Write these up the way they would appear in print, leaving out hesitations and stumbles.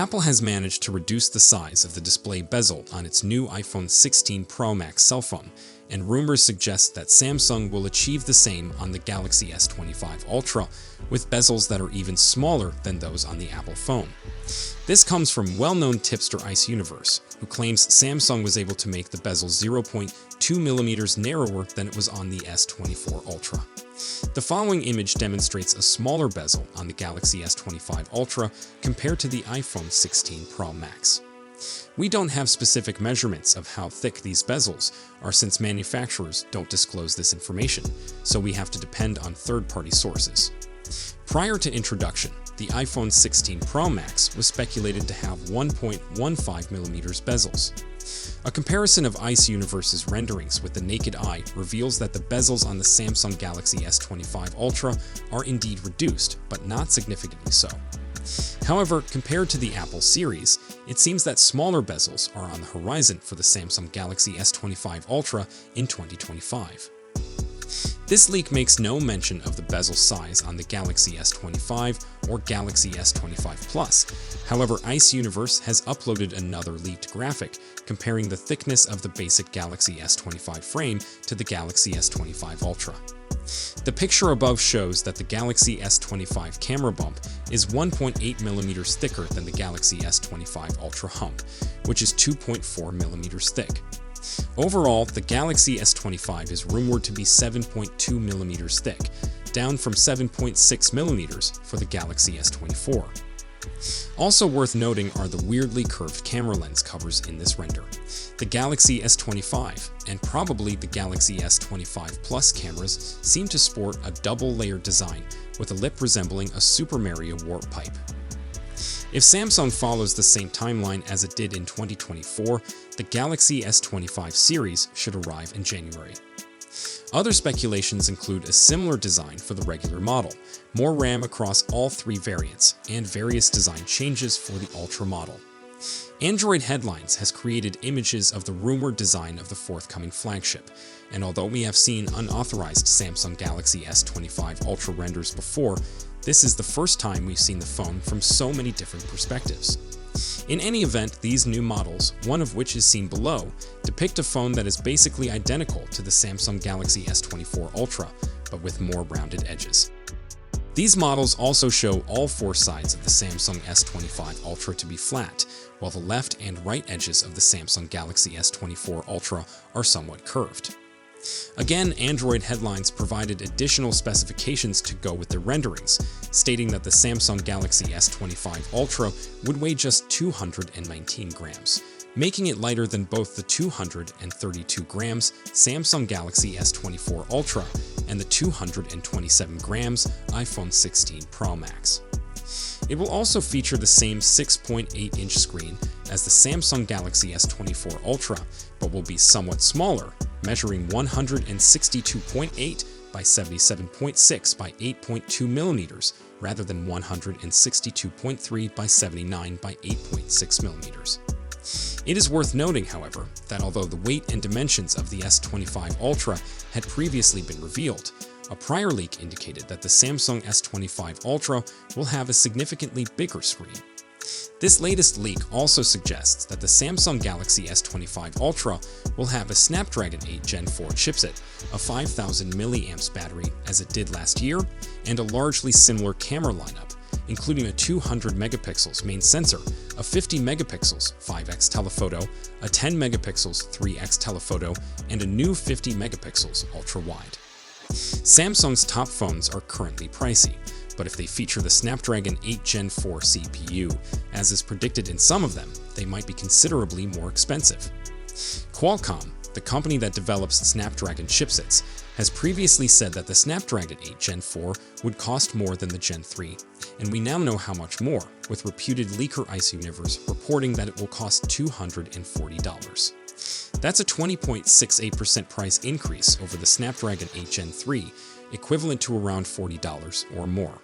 Apple has managed to reduce the size of the display bezel on its new iPhone 16 Pro Max cell phone, and rumors suggest that Samsung will achieve the same on the Galaxy S25 Ultra, with bezels that are even smaller than those on the Apple phone. This comes from well-known tipster Ice Universe, who claims Samsung was able to make the bezel 0.2mm narrower than it was on the S24 Ultra. The following image demonstrates a smaller bezel on the Galaxy S25 Ultra compared to the iPhone 16 Pro Max. We don't have specific measurements of how thick these bezels are since manufacturers don't disclose this information, so we have to depend on third-party sources. Prior to introduction, the iPhone 16 Pro Max was speculated to have 1.15mm bezels. A comparison of Ice Universe's renderings with the naked eye reveals that the bezels on the Samsung Galaxy S25 Ultra are indeed reduced, but not significantly so. However, compared to the Apple series, it seems that smaller bezels are on the horizon for the Samsung Galaxy S25 Ultra in 2025. This leak makes no mention of the bezel size on the Galaxy S25 or Galaxy S25 Plus. However, Ice Universe has uploaded another leaked graphic comparing the thickness of the basic Galaxy S25 frame to the Galaxy S25 Ultra. The picture above shows that the Galaxy S25 camera bump is 1.8mm thicker than the Galaxy S25 Ultra hump, which is 2.4mm thick. Overall, the Galaxy S25 is rumored to be 7.2mm thick, down from 7.6mm for the Galaxy S24. Also worth noting are the weirdly curved camera lens covers in this render. The Galaxy S25 and probably the Galaxy S25 Plus cameras seem to sport a double-layered design with a lip resembling a Super Mario warp pipe. If Samsung follows the same timeline as it did in 2024, the Galaxy S25 series should arrive in January. Other speculations include a similar design for the regular model, more RAM across all three variants, and various design changes for the Ultra model. Android Headlines has created images of the rumored design of the forthcoming flagship, and although we have seen unauthorized Samsung Galaxy S25 Ultra renders before, this is the first time we've seen the phone from so many different perspectives. In any event, these new models, one of which is seen below, depict a phone that is basically identical to the Samsung Galaxy S24 Ultra, but with more rounded edges. These models also show all four sides of the Samsung S25 Ultra to be flat, while the left and right edges of the Samsung Galaxy S24 Ultra are somewhat curved. Again, Android Headlines provided additional specifications to go with their renderings, stating that the Samsung Galaxy S25 Ultra would weigh just 219 grams, making it lighter than both the 232 grams Samsung Galaxy S24 Ultra and the 227 grams iPhone 16 Pro Max. It will also feature the same 6.8-inch screen as the Samsung Galaxy S24 Ultra, but will be somewhat smaller, measuring 162.8 by 77.6 by 8.2mm rather than 162.3 by 79 by 8.6mm. It is worth noting, however, that although the weight and dimensions of the S25 Ultra had previously been revealed, a prior leak indicated that the Samsung S25 Ultra will have a significantly bigger screen. This latest leak also suggests that the Samsung Galaxy S25 Ultra will have a Snapdragon 8 Gen 4 chipset, a 5000 mAh battery as it did last year, and a largely similar camera lineup, including a 200 megapixels main sensor, a 50 megapixels 5x telephoto, a 10 megapixels 3x telephoto, and a new 50 megapixels ultra-wide. Samsung's top phones are currently pricey, but if they feature the Snapdragon 8 Gen 4 CPU, as is predicted in some of them, they might be considerably more expensive. Qualcomm, the company that develops Snapdragon chipsets, has previously said that the Snapdragon 8 Gen 4 would cost more than the Gen 3, and we now know how much more, with reputed leaker Ice Universe reporting that it will cost $240. That's a 20.68% price increase over the Snapdragon 8 Gen 3, equivalent to around $40 or more.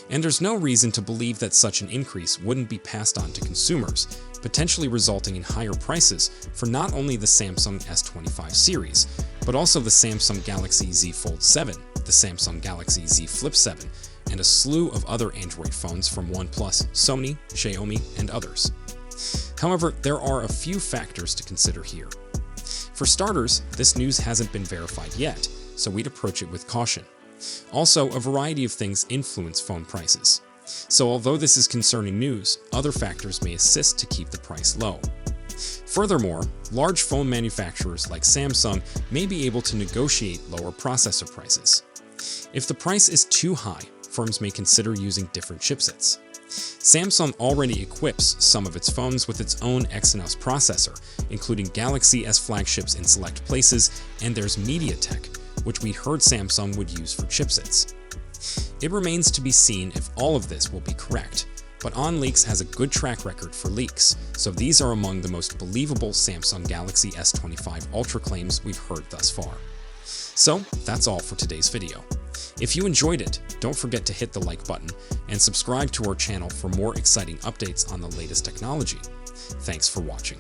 And there's no reason to believe that such an increase wouldn't be passed on to consumers, potentially resulting in higher prices for not only the Samsung S25 series, but also the Samsung Galaxy Z Fold 7, the Samsung Galaxy Z Flip 7, and a slew of other Android phones from OnePlus, Sony, Xiaomi, and others. However, there are a few factors to consider here. For starters, this news hasn't been verified yet, so we'd approach it with caution. Also, a variety of things influence phone prices. So although this is concerning news, other factors may assist to keep the price low. Furthermore, large phone manufacturers like Samsung may be able to negotiate lower processor prices. If the price is too high, firms may consider using different chipsets. Samsung already equips some of its phones with its own Exynos processor, including Galaxy S flagships in select places, and there's MediaTek, which we heard Samsung would use for chipsets. It remains to be seen if all of this will be correct, but OnLeaks has a good track record for leaks, so these are among the most believable Samsung Galaxy S25 Ultra claims we've heard thus far. So that's all for today's video. If you enjoyed it, don't forget to hit the like button and subscribe to our channel for more exciting updates on the latest technology. Thanks for watching.